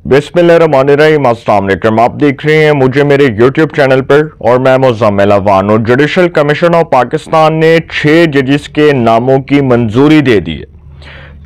बिस्मिल्लाहिर्रहमानिर्रहीम। अस्सलाम वालेकुम। आप देख रहे हैं मुझे मेरे यूट्यूब चैनल पर और मैं मुज़म्मिल अवान। और जुडिशल कमीशन ऑफ पाकिस्तान ने 6 जजेस के नामों की मंजूरी दे दी है।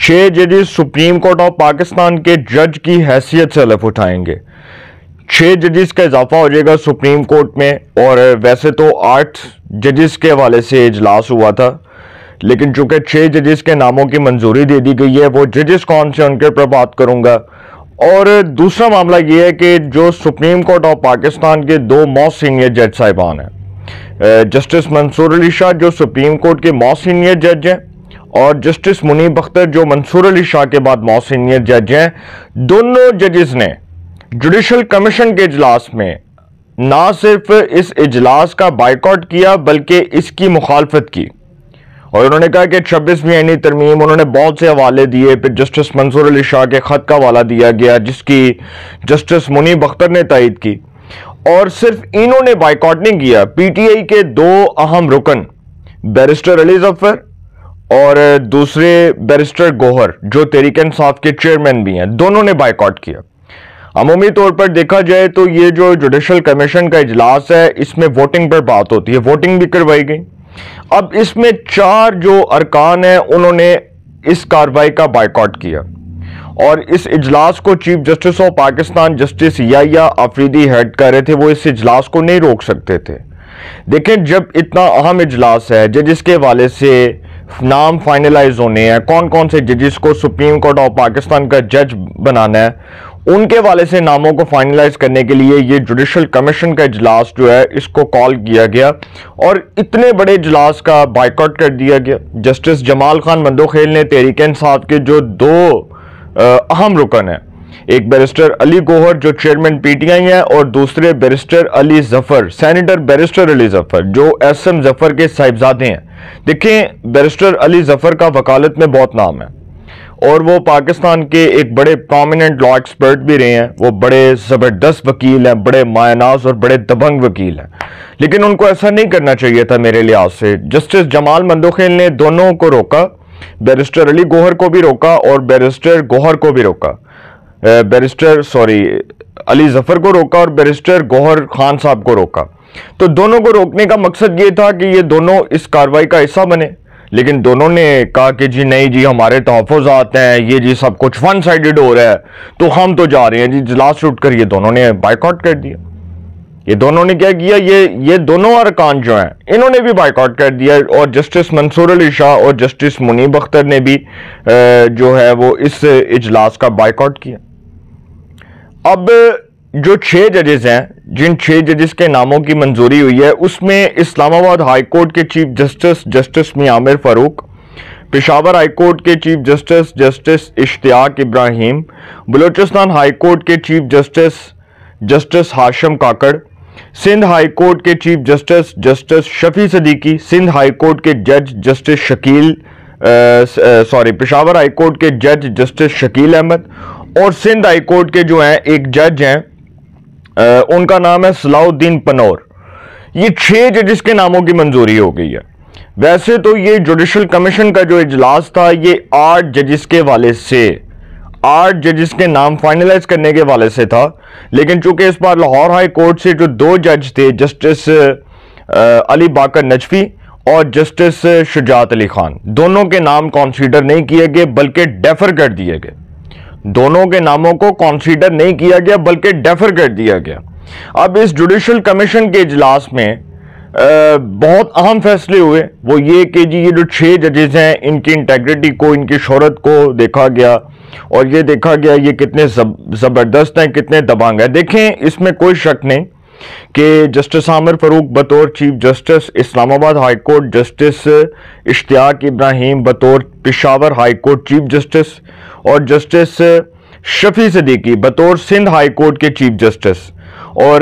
6 जजेस सुप्रीम कोर्ट ऑफ पाकिस्तान के जज की हैसियत से हलफ उठाएंगे। 6 जजेस का इजाफा हो जाएगा सुप्रीम कोर्ट में। और वैसे तो 8 जजेस के हवाले से इजलास हुआ था, लेकिन चूंकि 6 जजेस के नामों की मंजूरी दे दी गई है, वो जजेस कौन से उनके ऊपर बात करूंगा। और दूसरा मामला ये है कि जो सुप्रीम कोर्ट ऑफ पाकिस्तान के 2 मोस्ट सीनियर जज साहिबान हैं, जस्टिस मंसूर अली शाह जो सुप्रीम कोर्ट के मोस्ट सीनियर जज हैं, और जस्टिस मुनीब अख्तर जो मंसूर अली शाह के बाद मोस्ट सीनियर जज हैं, दोनों जजेस ने जुडिशल कमीशन के इजलास में ना सिर्फ इस इजलास का बायकॉट किया बल्कि इसकी मुखालफत की। और उन्होंने कहा कि 26वीं आईनी तरमीम, उन्होंने बहुत से हवाले दिए। फिर जस्टिस मंसूर अली शाह के खत का हवाला दिया गया जिसकी जस्टिस मुनीब अख्तर ने तायद की। और सिर्फ इन्होंने बायकॉट नहीं किया, पीटीआई के 2 अहम रुकन बैरिस्टर अली जफर और दूसरे बैरिस्टर गौहर जो तहरीक इंसाफ के चेयरमैन भी हैं, दोनों ने बायकॉट किया। अमूमी तौर पर देखा जाए तो ये जो जुडिशल कमीशन का इजलास है, इसमें वोटिंग पर बात होती है, वोटिंग भी करवाई गई। अब इसमें 4 जो अरकान हैं उन्होंने इस कार्रवाई का बायकॉट किया और इस इजलास को chief justice of Pakistan justice Yahya Afridi head कर रहे थे। वो इस इजलास को नहीं रोक सकते थे। देखें, जब इतना अहम इजलास है जजेस के हवाले से नाम फाइनलाइज होने हैं, कौन कौन से जजेस को सुप्रीम कोर्ट ऑफ पाकिस्तान का जज बनाना है, उनके हवाले से नामों को फाइनलाइज करने के लिए ये जुडिशल कमीशन का इजलास जो है इसको कॉल किया गया और इतने बड़े इजलास का बायकॉट कर दिया गया। जस्टिस जमाल खान मंदोखेल ने तहरीक इंसाफ के जो 2 अहम रुकन हैं, एक बैरिस्टर अली गौहर जो चेयरमैन पीटीआई हैं और दूसरे barrister Ali Zafar, senator barrister Ali Zafar जो एसएम जफर के साहिबजादे हैं। देखें, बैरिस्टर अली जफर का वकालत में बहुत नाम है और वो पाकिस्तान के एक बड़े प्रोमिनेंट लॉ एक्सपर्ट भी रहे हैं। वो बड़े ज़बरदस्त वकील हैं, बड़े मायनाज और बड़े दबंग वकील हैं, लेकिन उनको ऐसा नहीं करना चाहिए था मेरे लिहाज से। जस्टिस जमाल मंदोखेल ने दोनों को रोका, बैरिस्टर अली गौहर को भी रोका और बैरिस्टर गौहर को भी रोका, अली जफर को रोका और बैरिस्टर गौहर खान साहब को रोका। तो दोनों को रोकने का मकसद ये था कि ये दोनों इस कार्रवाई का हिस्सा बने, लेकिन दोनों ने कहा कि जी नहीं जी, हमारे तहफ़्फ़ुज़ात हैं, ये जी सब कुछ वन साइडेड हो रहा है, तो हम तो जा रहे हैं जी इजलास छूट कर। ये दोनों ने बायकॉट कर दिया। ये दोनों ने क्या किया, ये दोनों अरकान जो हैं इन्होंने भी बायकॉट कर दिया। और जस्टिस मंसूर अली शाह और जस्टिस मुनीब अख्तर ने भी जो है वो इस इजलास का बायकॉट किया। अब जो 6 जजेस हैं, जिन 6 जजेस के नामों की मंजूरी हुई है, उसमें इस्लामाबाद हाई कोर्ट के chief justice justice Mian Amir Farooq, Peshawar high court के chief justice justice Ishtiaq Ibrahim, Balochistan high court के chief justice justice Hashim Kakar, Sindh high court के chief justice justice Shafi Siddiqui, Sindh high court के जज जस्टिस पेशावर हाई कोर्ट के जज जस्टिस शकील अहमद, और सिंध हाई कोर्ट के जो हैं एक जज हैं, उनका नाम है सलाउद्दीन पनोर। ये 6 जजेस के नामों की मंजूरी हो गई है। वैसे तो ये जुडिशल कमीशन का जो इजलास था ये 8 जजेस के हवाले से, 8 जजेस के नाम फाइनलाइज करने के हवाले से था, लेकिन चूंकि इस बार लाहौर हाई कोर्ट से जो 2 जज थे, जस्टिस अली बाकर नजफी और जस्टिस शुजात अली खान, दोनों के नाम कंसीडर नहीं किए गए बल्कि डेफर कर दिए गए। दोनों के नामों को कंसीडर नहीं किया गया बल्कि डेफर कर दिया गया। अब इस जुडिशल कमीशन के इजलास में बहुत अहम फैसले हुए। वो ये कि जी ये जो 6 जजेस हैं इनकी इंटेग्रिटी को, इनकी शोहरत को देखा गया और ये देखा गया ये कितने ज़बरदस्त हैं, कितने दबंग हैं। देखें, इसमें कोई शक नहीं कि जस्टिस आमिर फारूक बतौर chief justice Islamabad high court, justice Ishtiaq Ibrahim बतौर Peshawar high court chief justice और जस्टिस शफी सदीकी बतौर सिंध हाई कोर्ट के चीफ जस्टिस और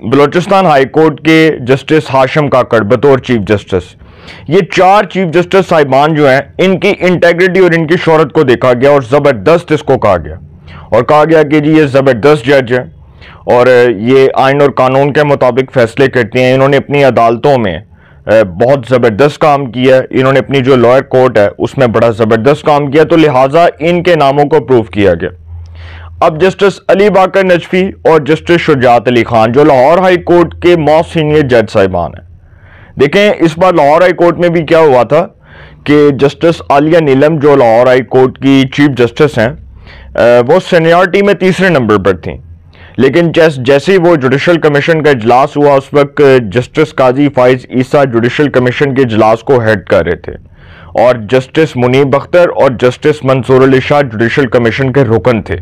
बलूचिस्तान हाई कोर्ट के जस्टिस हाशिम काकड़ बतौर चीफ जस्टिस, ये 4 चीफ जस्टिस साहिबान जो हैं इनकी इंटेग्रिटी और इनकी शोहरत को देखा गया और ज़बरदस्त इसको कहा गया और कहा गया कि जी ये ज़बरदस्त जज हैं और ये आइन और कानून के मुताबिक फैसले करते हैं। इन्होंने अपनी अदालतों में बहुत ज़बरदस्त काम किया है, इन्होंने अपनी जो लॉयर कोर्ट है उसमें बड़ा ज़बरदस्त काम किया, तो लिहाजा इनके नामों को अप्रूव किया गया। अब जस्टिस अली बाकर नजफी और जस्टिस शुजात अली खान जो लाहौर हाई कोर्ट के मोस्ट सीनियर जज साहिबान हैं, देखें इस बार लाहौर हाई कोर्ट में भी क्या हुआ था कि जस्टिस आलिया नीलम जो लाहौर हाई कोर्ट की चीफ जस्टिस हैं, वो सीनियरिटी में तीसरे नंबर पर थी, लेकिन जैसे ही वो जुडिशल कमीशन का इजलास हुआ उस वक्त जस्टिस काजी फाइज ईसा जुडिशल कमीशन के इजलास को हेड कर रहे थे और जस्टिस मुनीब अख्तर और justice Mansoor Ali Shah judicial commission के रुकन थे।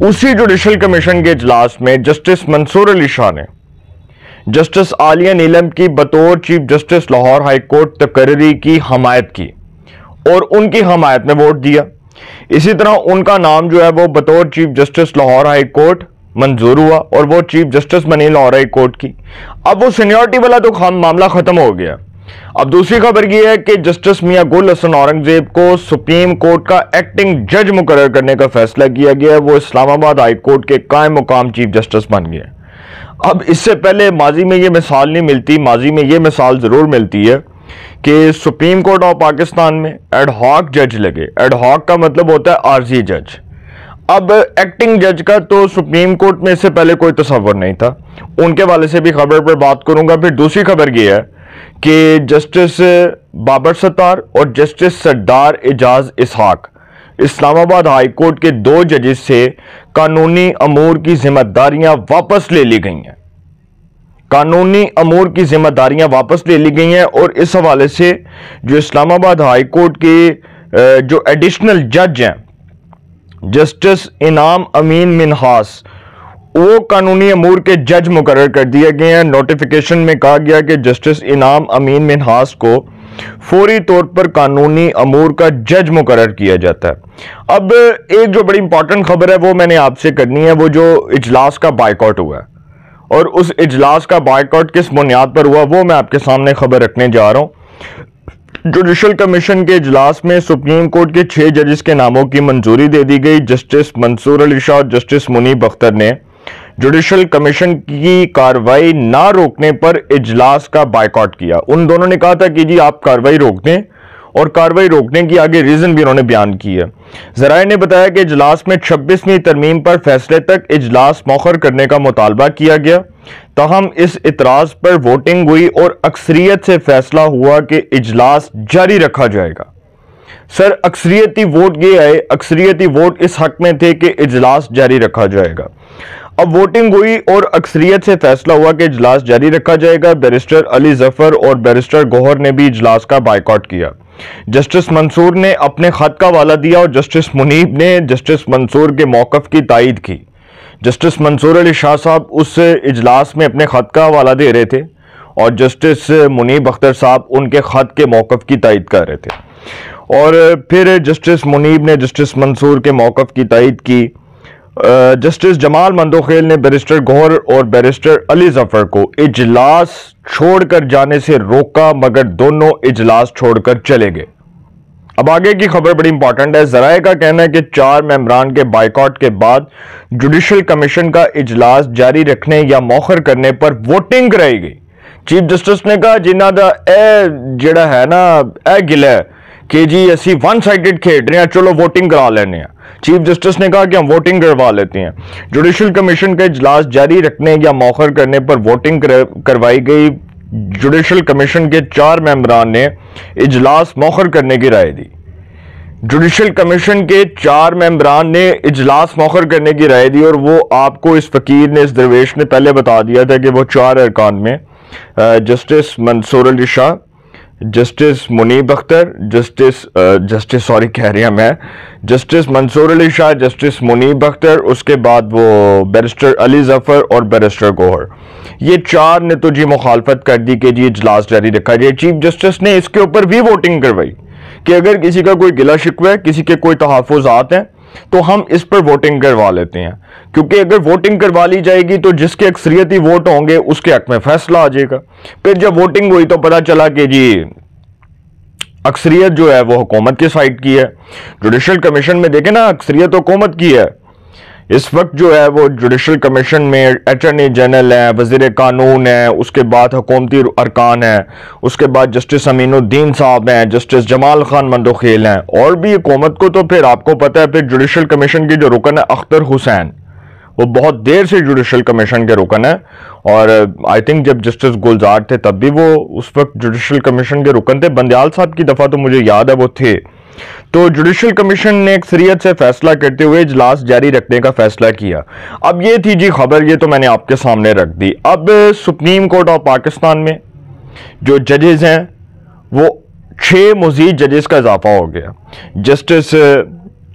उसी जुडिशल कमीशन के इजलास में जस्टिस मंसूर अली शाह ने जस्टिस आलिया नीलम की बतौर chief justice Lahore high court तकर्री की हमायत की और उनकी हमायत में वोट दिया। इसी तरह उनका नाम जो है वो बतौर chief justice Lahore high court मंजूर हुआ और वो चीफ जस्टिस बनी लाहौर हाई कोर्ट की। अब वो सीनियरिटी वाला तो मामला खत्म हो गया। अब दूसरी खबर यह है कि जस्टिस मियां गुल हसन औरंगजेब को सुप्रीम कोर्ट का एक्टिंग जज मुकर्रर करने का फैसला किया गया है। वो इस्लामाबाद हाई कोर्ट के कायम मुकाम चीफ जस्टिस बन गए। अब इससे पहले माजी में ये मिसाल नहीं मिलती, माजी में ये मिसाल जरूर मिलती है कि सुप्रीम कोर्ट ऑफ पाकिस्तान में एडहॉक जज लगे। एडहॉक का मतलब होता है आर्जी जज। अब एक्टिंग जज का तो सुप्रीम कोर्ट में इससे पहले कोई तस्वर नहीं था। उनके वाले से भी खबर पर बात करूंगा। फिर दूसरी खबर यह है कि जस्टिस बाबर सत्तार और जस्टिस सरदार एजाज इसहाक इस्लामाबाद हाई कोर्ट के 2 जजेस से कानूनी अमूर की जिम्मेदारियां वापस ले ली गई हैं। कानूनी अमूर की जिम्मेदारियां वापस ले ली गई हैं और इस हवाले से जो इस्लामाबाद हाई कोर्ट के जो एडिशनल जज हैं जस्टिस इनाम अमीन मिनहास, वो कानूनी अमूर के जज मुकर्रर कर दिए गए हैं। नोटिफिकेशन में कहा गया कि जस्टिस इनाम अमीन मिनहास को फौरी तौर पर कानूनी अमूर का जज मुकर्रर किया जाता है। अब एक जो बड़ी इंपॉर्टेंट खबर है वो मैंने आपसे करनी है, वो जो इजलास का बायकॉट हुआ है और उस इजलास का बायकॉट किस बुनियाद पर हुआ वो मैं आपके सामने खबर रखने जा रहा हूं। जुडिशल कमीशन के इजलास में सुप्रीम कोर्ट के 6 जजेस के नामों की मंजूरी दे दी गई। जस्टिस मंसूर अली शाह और जस्टिस मुनीब अख्तर ने जुडिशल कमीशन की कार्रवाई ना रोकने पर इजलास का बायकॉट किया। उन दोनों ने कहा था कि जी आप कार्रवाई रोक दें और कार्रवाई रोकने की आगे रीजन भी उन्होंने बयान की है। जराए ने बताया कि इजलास में 26वीं तरमीम पर फैसले तक इजलास मौखर करने का मुतालबा किया गया, ताहम इस इतराज पर वोटिंग हुई और अक्सरियत से फैसला हुआ कि इजलास जारी रखा जाएगा। सर अक्सरियती वोट ये है, अक्सरियती वोट इस हक में थे कि इजलास जारी रखा जाएगा। अब वोटिंग हुई और अक्सरियत से फैसला हुआ कि इजलास जारी रखा जाएगा। बैरिस्टर अली जफर और बैरिस्टर गौहर ने भी इजलास का बायकॉट किया। जस्टिस मंसूर ने अपने खत का हवाला दिया और जस्टिस मुनीब ने जस्टिस मंसूर के मौकफ की तायद की। जस्टिस मंसूर अली शाह साहब उस इजलास में अपने खत का हवाला दे रहे थे और जस्टिस मुनीब अख्तर साहब उनके खत के मौकफ की तायद कर रहे थे और फिर जस्टिस मुनीब ने जस्टिस मंसूर के मौकफ की तायद की। जस्टिस जमाल मंदोखेल ने बैरिस्टर गौहर और बैरिस्टर अली जफर को इजलास छोड़कर जाने से रोका, मगर दोनों इजलास छोड़कर चले गए। अब आगे की खबर बड़ी इंपॉर्टेंट है। जराए का कहना है कि 4 मेंबरान के बायकॉट के बाद जुडिशल कमीशन का इजलास जारी रखने या मौखर करने पर वोटिंग कराई गई। चीफ जस्टिस ने कहा जिन्हां दा जिहड़ा है ना ए गिला है कि जी असी वन साइडेड खेड रहे हैं, चलो वोटिंग करा लेने हैं। चीफ जस्टिस ने कहा कि हम वोटिंग करवा लेते हैं। जुडिशल कमीशन का इजलास जारी रखने या मौखर करने पर वोटिंग करवाई गई। जुडिशल कमीशन के 4 मेंबरान ने इजलास मौखर करने की राय दी। जुडिशल कमीशन के 4 मेंबरान ने इजलास मौखर करने की राय दी और वो आपको इस फकीर ने, इस दरवेश ने पहले बता दिया था कि वो 4 अरकान में justice Mansoor Ali Shah, justice Munib Akhtar, justice Mansoor Ali Shah, justice Munib Akhtar, उसके बाद वो बैरिस्टर अली जफर और बैरिस्टर गौहर, ये 4 ने तो जी मुखालफत कर दी कि जी इजलास जारी रखा जाए। चीफ जस्टिस ने इसके ऊपर भी वोटिंग करवाई कि अगर किसी का कोई गिला शिकवा है, किसी के कोई तहफ़्फ़ुज़ात हैं तो हम इस पर वोटिंग करवा लेते हैं, क्योंकि अगर वोटिंग करवा ली जाएगी तो जिसके अक्सरियती वोट होंगे उसके हक में फैसला आ जाएगा। फिर जब वोटिंग हुई तो पता चला कि जी अक्सरियत जो है वो हुकूमत की साइड की है। जुडिशल कमीशन में देखें ना, अक्सरियत हुकूमत की है। इस वक्त जो है वो जुडिशल कमीशन में अटॉर्नी जनरल है, वज़ीर कानून है, उसके बाद हुकूमती अरकान है, उसके बाद जस्टिस अमीनुद्दीन साहब हैं, जस्टिस जमाल खान मंदोखेल हैं, और भी हुकूमत को तो फिर आपको पता है फिर जुडिशल कमीशन की जो रुकन है अख्तर हुसैन, वो बहुत देर से जुडिशल कमीशन के रुकन है। और आई थिंक जब जस्टिस गुलजार थे तब भी वो उस वक्त जुडिशल कमीशन के रुकन थे। बंदयाल साहब की दफ़ा तो मुझे याद है वो थे। तो जुडिशल कमीशन ने एक शरीयत से फैसला करते हुए इजलास जारी रखने का फैसला किया। अब ये थी जी खबर, ये तो मैंने आपके सामने रख दी। अब सुप्रीम कोर्ट ऑफ पाकिस्तान में जो जजेस हैं वो 6 मज़ीद जजेस का इजाफा हो गया। जस्टिस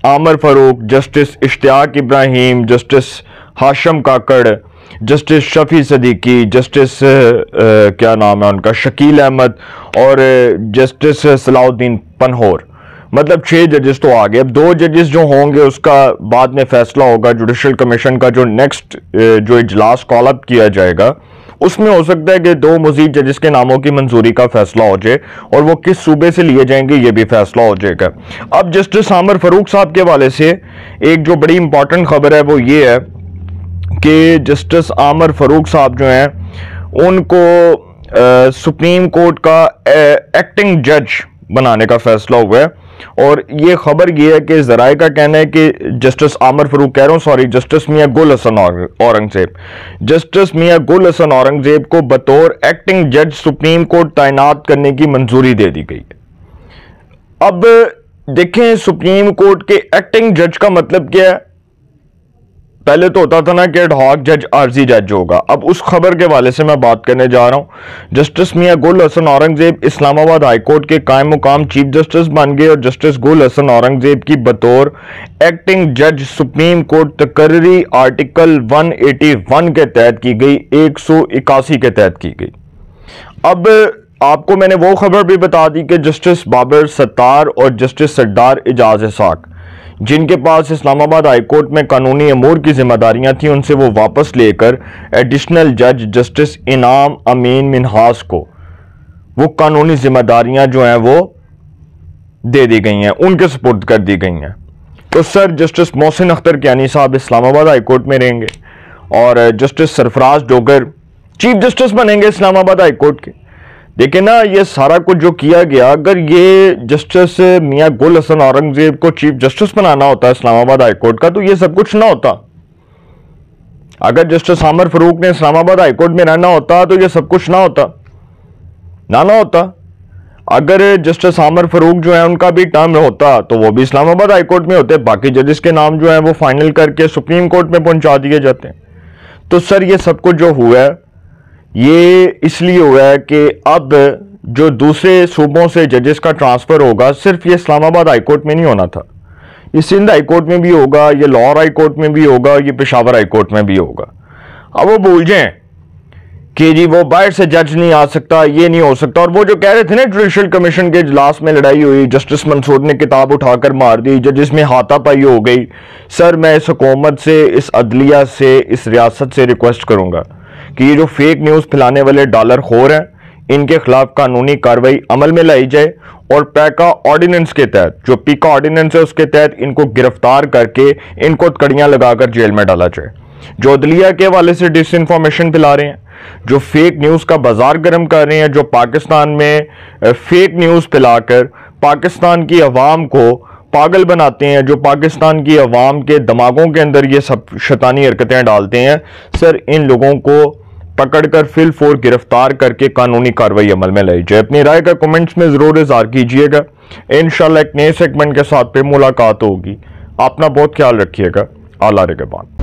आमर फारूक, जस्टिस इश्तियाक इब्राहिम, जस्टिस हाशम काकड़, जस्टिस शफी सदीकी, जस्टिस क्या नाम है उनका, शकील अहमद, और जस्टिस सलाउद्दीन पनहोर, मतलब 6 जजेस तो आ गए। अब 2 जजेस जो होंगे उसका बाद में फैसला होगा। जुडिशल कमीशन का जो नेक्स्ट जो इजलास कॉल अप किया जाएगा उसमें हो सकता है कि 2 मजीद जजेस के नामों की मंजूरी का फैसला हो जाए, और वो किस सूबे से लिए जाएंगे ये भी फैसला हो जाएगा। अब जस्टिस आमर फारूक साहब के हवाले से एक जो बड़ी इंपॉर्टेंट खबर है वो ये है कि जस्टिस आमर फारूक साहब जो हैं उनको सुप्रीम कोर्ट का एक्टिंग जज बनाने का फैसला हुआ है। और ये खबर ये है कि ज़राए का कहना है कि जस्टिस आमर फारूक कह रहा हूँ, सॉरी, जस्टिस मियां गुल हसन औरंगजेब, जस्टिस मियां गुल हसन औरंगजेब को बतौर एक्टिंग जज सुप्रीम कोर्ट तैनात करने की मंजूरी दे दी गई है। अब देखें, सुप्रीम कोर्ट के एक्टिंग जज का मतलब क्या है? पहले तो होता था ना कि एडहॉक जज आर्जी जज होगा। अब उस खबर के वाले से मैं बात करने जा रहा हूं। जस्टिस मियां गुल हसन औरंगजेब इस्लामाबाद हाई कोर्ट के कायम मुकाम चीफ जस्टिस बन गए, और जस्टिस गुल हसन औरंगजेब की बतौर एक्टिंग जज सुप्रीम कोर्ट तकर्री आर्टिकल 181 के तहत की गई, 181 के तहत की गई। अब आपको मैंने वो खबर भी बता दी कि जस्टिस बाबर सत्तार और जस्टिस सरदार एजाज इसाक, जिनके पास इस्लामाबाद हाई कोर्ट में कानूनी अमूर की जिम्मेदारियां थी, उनसे वो वापस लेकर एडिशनल जज जस्टिस इनाम अमीन मिनहास को वो कानूनी जिम्मेदारियां जो हैं वो दे दी गई हैं, उनके सुपुर्द कर दी गई हैं। तो सर जस्टिस मोहसिन अख्तर कियानी साहब इस्लामाबाद हाई कोर्ट में रहेंगे, और justice Sarfaraz Dogar chief justice बनेंगे इस्लामाबाद हाई कोर्ट के। देखिए ना, ये सारा कुछ जो किया गया, अगर ये जस्टिस मियां गुल हसन औरंगजेब को चीफ जस्टिस बनाना होता है इस्लामाबाद हाई कोर्ट का, तो ये सब कुछ ना होता। अगर जस्टिस आमर फारूक ने इस्लामाबाद हाई कोर्ट में रहना होता तो ये सब कुछ ना होता, ना होता। अगर जस्टिस आमर फारूक जो है उनका भी टर्म होता तो वो भी इस्लामाबाद हाई कोर्ट में होते। बाकी जजेस के नाम जो है वो फाइनल करके सुप्रीम कोर्ट में पहुंचा दिए जाते हैं। तो सर ये सब कुछ जो हुआ है ये इसलिए हुआ है कि अब जो दूसरे सूबों से जजेस का ट्रांसफर होगा, सिर्फ ये इस्लामाबाद हाई कोर्ट में नहीं होना था, ये सिंध हाई कोर्ट में भी होगा, ये लाहौर हाई कोर्ट में भी होगा, ये पेशावर हाई कोर्ट में भी होगा। अब वो भूल जाएं कि जी वो बाहर से जज नहीं आ सकता, ये नहीं हो सकता। और वो जो कह रहे थे ना जुडिशल कमीशन के इजलास में लड़ाई हुई, जस्टिस मंसूर ने किताब उठाकर मार दी, जजेस में हाथापाई हो गई। सर मैं इस हुकूमत से, इस अदलिया से, इस रियासत से रिक्वेस्ट करूंगा कि ये जो फेक न्यूज़ फैलाने वाले डॉलर खोर हैं, इनके खिलाफ कानूनी कार्रवाई अमल में लाई जाए, और पैका ऑर्डिनेंस के तहत, जो पीका ऑर्डिनेंस है उसके तहत इनको गिरफ्तार करके इनको कड़ियां लगाकर जेल में डाला जाए। जो अदलिया के हवाले से डिसइंफॉर्मेशन फैला रहे हैं, जो फेक न्यूज़ का बाजार गर्म कर रहे हैं, जो पाकिस्तान में फेक न्यूज़ फैलाकर पाकिस्तान की अवाम को पागल बनाते हैं, जो पाकिस्तान की अवाम के दिमागों के अंदर ये सब शैतानी हरकतें डालते हैं, सर इन लोगों को पकड़कर फिल फोर गिरफ्तार करके कानूनी कार्रवाई अमल में लाई जाए। अपनी राय का कमेंट्स में जरूर इज़हार कीजिएगा। इंशाल्लाह एक नए सेगमेंट के साथ पे मुलाकात होगी। अपना बहुत ख्याल रखिएगा। आला निगहबान।